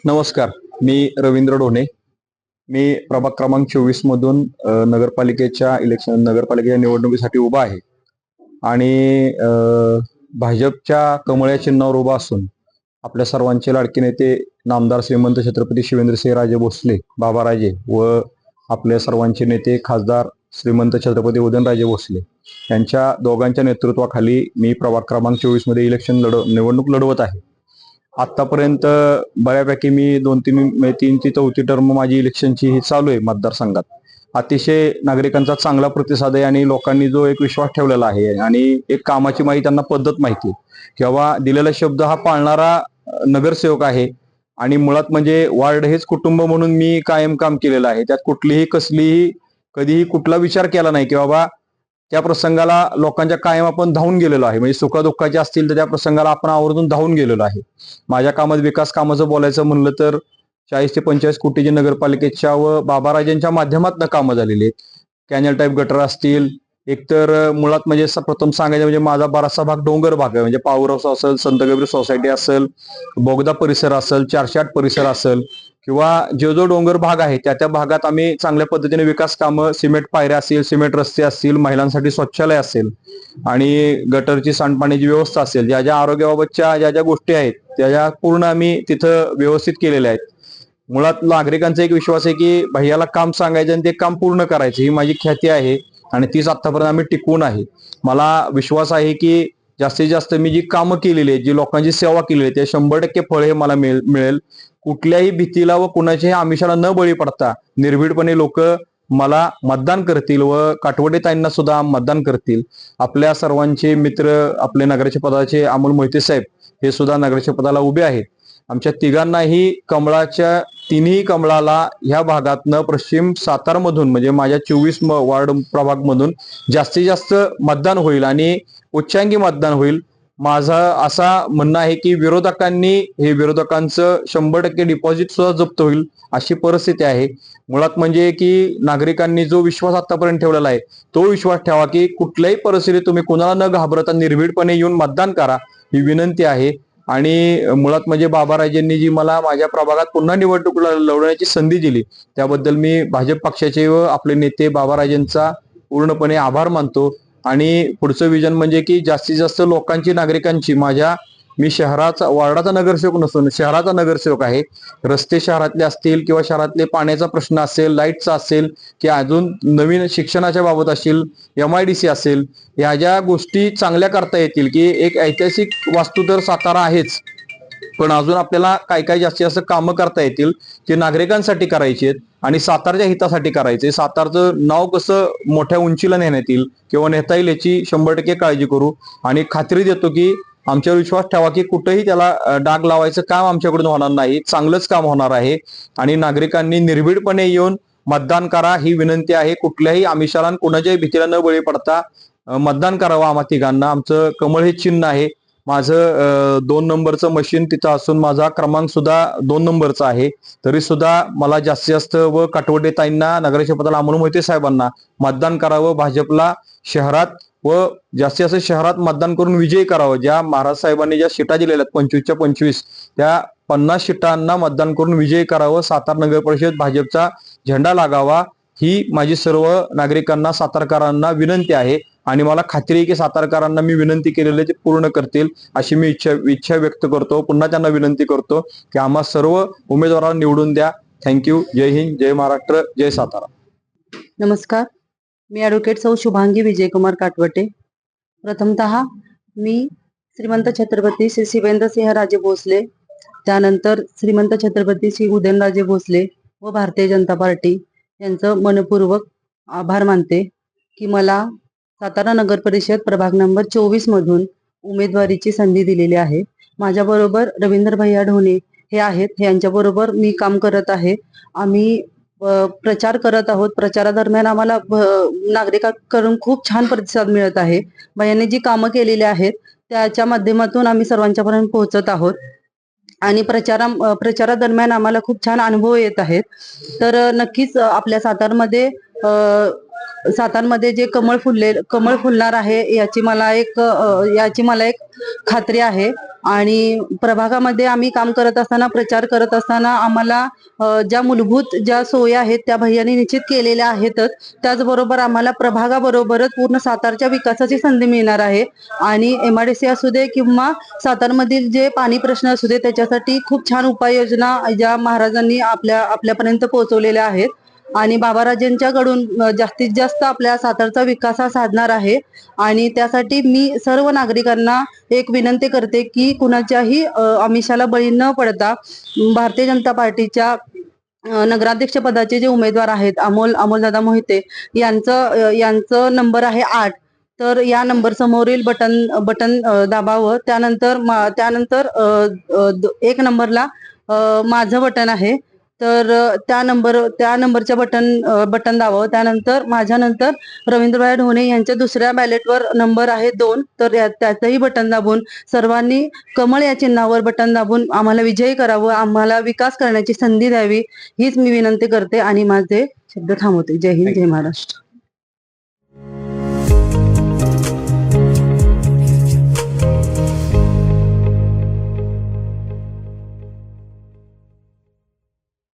नमस्कार. मी रवींद्र ढोणे. मी प्रभाग क्रमांक 24 मधून नगरपालिकेच्या निवडणुकीसाठी उभा आहे आणि भाजपच्या कमळ या चिन्हावर उभा असून आपल्या सर्वांचे लाडके नेते नामदार श्रीमंत छत्रपती शिवेंद्रसिंहराजे भोसले बाबाराजे व आपल्या सर्वांचे नेते खासदार श्रीमंत छत्रपती उदयनराजे भोसले यांच्या दोघांच्या नेतृत्वाखाली मी प्रभाग क्रमांक 24 मध्ये निवडणूक लढवत आहे. आतापर्यंत बऱ्यापैकी मी 3 ती 4थी टर्म माझी इलेक्शनची ही चालू आहे मतदारसंघात. अतिशय नागरिकांचा चांगला प्रतिसाद आहे आणि लोकांनी जो एक विश्वास ठेवलेला आहे आणि एक कामाची त्यांना पद्धत माहिती किंवा दिलेला शब्द हा पाळणारा नगरसेवक आहे. आणि मुळात म्हणजे वार्ड हेच कुटुंब म्हणून मी कायम काम केलेलं आहे. त्यात कधीही कुठला विचार केला नाही की बाबा त्या प्रसंगाला लोकांच्या कायम आपण धावून गेलेलो आहे. म्हणजे सुखदुःखाचे असतील तर त्या प्रसंगाला आपण आवर्जून धावून गेलेलो आहे. माझ्या कामात विकास कामाचं बोलायचं म्हणलं तर 40 ते 45 कोटीची नगरपालिकेच्या व बाबाराजांच्या माध्यमातून कामं झालेली आहेत. कॅनल टाईप गटर असतील, एकतर मुळात म्हणजे प्रथम सांगायचं म्हणजे माझा बराचसा भाग डोंगर भाग आहे. म्हणजे पॉवर हाऊस असेल, संत गबीर सोसायटी असेल, बोगदा परिसर असेल, 408 परिसर असेल किंवा जो डोंगर भाग आहे त्या भागात आम्ही चांगल्या पद्धतीने विकास कामं, सिमेंट पायऱ्या असतील, सिमेंट रस्ते असतील, महिलांसाठी शौचालय असेल आणि गटरची सांडपाण्याची व्यवस्था असेल, ज्या आरोग्याबाबतच्या ज्या गोष्टी आहेत त्या पूर्ण आम्ही तिथं व्यवस्थित केलेल्या आहेत. मुळात नागरिकांचा एक विश्वास आहे की भैयाला काम सांगायचं आणि ते काम पूर्ण करायचं, ही माझी ख्याती आहे आणि तीच आतापर्यंत आम्ही टिकवून आहे. मला विश्वास आहे की जास्तीत जास्त मी जी कामं केलेली आहेत, जी लोकांची सेवा केलेली आहे, ते 100% फळ हे मला मिळेल. कुठल्याही भीतीला व कुणाच्याही आमिषाला न बळी पडता निर्भीडपणे लोक मला मतदान करतील व काटवडेताईंना सुद्धा मतदान करतील. आपल्या सर्वांचे मित्र आपले नगराध्यक्ष पदाचे अमोल मोहिते साहेब हे सुद्धा नगराध्यक्ष पदाला उभे आहेत. आमच्या तिघांनाही तिन्ही कमळाला ह्या भागातनं पश्चिम सातारमधून म्हणजे माझ्या 24 वार्ड प्रभाग मधून जास्तीत जास्त मतदान होईल आणि उच्चांकी मतदान होईल. माझा असा म्हणणं आहे की विरोधकांचं 100% डिपॉझिट सुद्धा जप्त होईल अशी परिस्थिती आहे. मुळात म्हणजे की नागरिकांनी जो विश्वास आतापर्यंत ठेवलेला आहे तो विश्वास ठेवा की कुठल्याही परिस्थितीत तुम्ही कुणाला न घाबरता निर्भीडपणे येऊन मतदान करा, ही विनंती आहे. आणि मुळात म्हणजे बाबाराजेंनी जी मला माझ्या प्रभागात पुन्हा निवडणूक लढवण्याची संधी दिली त्याबद्दल मी भाजप पक्षाचे व आपले नेते बाबाराजेंचा पूर्णपणे आभार मानतो. आणि पुढचं विजन म्हणजे की जास्तीत जास्त लोकांची, नागरिकांची मी वार्डाचा नगरसेवक नसून शहराचा नगरसेवक आहे. रस्ते शहरातले असतील किंवा शहरातले पाण्याचा प्रश्न असेल, लाईटचा असेल की अजून नवीन शिक्षणाच्या बाबत असेल, MIDC असेल, ह्या ज्या गोष्टी चांगल्या करता येतील की एक ऐतिहासिक वास्तू तर सातारा आहेच, पण अजून आपल्याला काय जास्तीत जास्त कामं करता येतील ते नागरिकांसाठी करायची आहेत आणि सातारच्या हितासाठी करायचे. सातारचं नाव कसं मोठ्या उंचीला नेण्यात येईल किंवा नेता येईल याची 100% काळजी करू आणि खात्री देतो की आमच्यावर विश्वास ठेवा की कुठेही त्याला डाग लावायचं काम आमच्याकडून होणार नाही, चांगलंच काम होणार आहे. आणि नागरिकांनी निर्भीडपणे येऊन मतदान करा ही विनंती आहे. कुठल्याही आमिषाला कुणाच्याही भीतीला न बळी पडता मतदान करावं. आम्हा तिघांना आमचं कमळ हे चिन्ह आहे. माझं 2 नंबरचं मशीन तिथं असून माझा क्रमांक सुद्धा 2 नंबरचा आहे. तरी सुद्धा मला जास्तीत जास्त व काटवडेताईंना, नगराध्यक्ष पदाला अमोल मोहिते साहेबांना मतदान करावं. भाजपला शहरात व जास्तीत जास्त शहरात मतदान करून विजयी करावं. ज्या महाराज साहेबांनी ज्या सीटा दिलेल्या 25च्या 25 त्या 50 सीटांना मतदान करून विजयी करावं. सातारा नगर परिषद भाजपचा झेंडा लागावा ही माझी सर्व नागरिकांना, सातारकरांना विनंती आहे. आणि मला खात्री आहे की सातारकरांना मी विनंती केलेली ते पूर्ण करतील अशी मी इच्छा व्यक्त करतो. पुन्हा त्यांना विनंती करतो की आम्हा सर्व उमेदवारांना निवडून द्या. थँक्यू. जय हिंद, जय महाराष्ट्र, जय सातारा. नमस्कार. मी ॲडव्होकेट सौ शुभांगी विजयकुमार काटवटे. प्रथमतः मी श्रीमंत छत्रपती श्री शिवेंद्रसिंहराजे भोसले, त्यानंतर श्रीमंत छत्रपती श्री उदयनराजे भोसले व भारतीय जनता पार्टी यांचं मनपूर्वक आभार मानते की मला सातारा नगर परिषद प्रभाग नंबर 24 मधून उमेदवारीची संधी दिलेली आहे. माझ्याबरोबर रवींद्र भैया ढोणे हे आहेत. यांच्याबरोबर मी काम करत आहे. आम्ही प्रचार करत आहोत. प्रचारादरम्यान आम्हाला नागरिकांकडून खूप छान प्रतिसाद मिळत आहे. भैयांनी जी कामं केलेली आहेत त्याच्या माध्यमातून आम्ही सर्वांच्यापर्यंत पोहोचत आहोत आणि प्रचारादरम्यान आम्हाला खूप छान अनुभव येत आहेत. तर नक्कीच आपल्या सातारमध्ये जे कमळ फुलणार आहे याची मला एक खात्री आहे. आणि प्रभागामध्ये आम्ही काम करत असताना, प्रचार करत असताना आम्हाला ज्या मूलभूत ज्या सोयी आहेत त्या भैयांनी निश्चित केलेल्या आहेतच. त्याचबरोबर आम्हाला प्रभागाबरोबरच पूर्ण सातारच्या विकासाची संधी मिळणार आहे. आणि MIDC असू दे किंवा सातारमधील जे पाणी प्रश्न असू दे त्याच्यासाठी खूप छान उपाययोजना ज्या महाराजांनी आपल्यापर्यंत पोहोचवलेल्या आहेत. आणि बाबाराजेंच्याकडून जास्तीत जास्त आपल्या सातारचा विकास हा साधणार आहे. आणि त्यासाठी मी सर्व नागरिकांना एक विनंती करते की कुणाच्याही आमिषाला बळी न पडता भारतीय जनता पार्टीच्या नगराध्यक्ष पदाचे जे उमेदवार आहेत अमोलदादा मोहिते यांचं नंबर आहे 8. तर या नंबर समोरील बटन दाबावं. त्यानंतर 1 नंबरला माझं बटन आहे. तर त्या नंबरच्या बटन दाबावं. त्यानंतर माझ्यानंतर रवींद्रभाई ढोणे यांच्या दुसऱ्या बॅलेटवर नंबर आहे 2. तर त्याचंही बटन दाबून सर्वांनी कमळ या चिन्हावर बटन दाबून आम्हाला विजयी करावं, आम्हाला विकास करण्याची संधी द्यावी हीच मी विनंती करते आणि माझे शब्द थांबवते. जय हिंद, जय महाराष्ट्र.